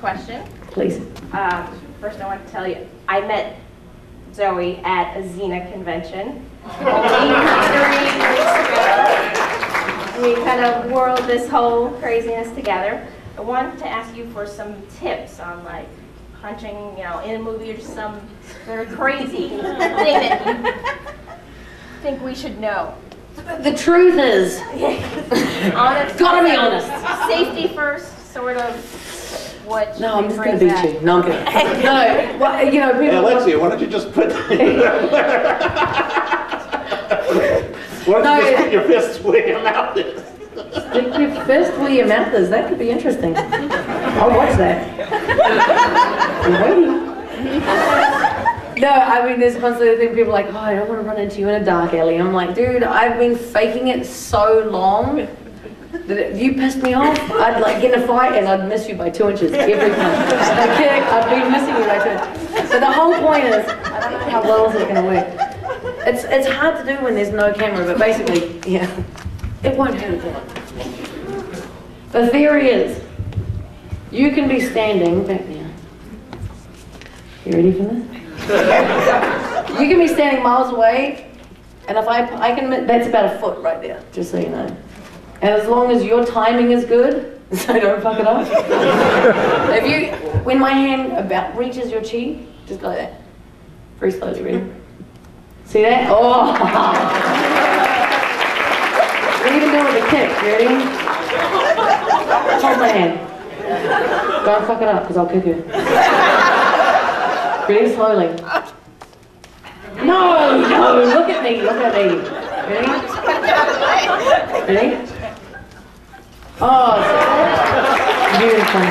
question. Please. First, I want to tell you, I met Zoe at a Xena convention only 3 weeks ago. We kind of whirled this whole craziness together. I wanted to ask you for some tips on like punching, you know, in a movie or some very crazy thing that you think we should know. The truth is, Honest, gotta be honest. Safety first, sort of. What? No, I'm just gonna beat you. No, I'm kidding. No, well, you know, people. Hey, Alexia, why don't you just put? Why don't you just put your fists where your mouth is? Stick your fist where your mouth is. That could be interesting. I'll watch that. I'm waiting. No, I mean, there's constantly the thing, people are like, oh, I don't want to run into you in a dark alley. I'm like, dude, I've been faking it so long that if you pissed me off, I'd like get in a fight and I'd miss you by 2 inches every time. Like, kidding, I'd be missing you by 2 inches. So the whole point is, I don't know how well this is going to work. It's hard to do when there's no camera, but basically, yeah, it won't hurt at all. The theory is, you can be standing back now. You ready for this? You can be standing miles away, and if I can, that's about a foot right there, just so you know. And as long as your timing is good, so don't fuck it up. When my hand about reaches your cheek, just go like that. Very slowly, ready? See that? Oh! We're even doing with a kick, ready? Hold my hand. Don't fuck it up, because I'll kick you. Really slowly. No, look at me, Ready? Ready? Oh, beautiful.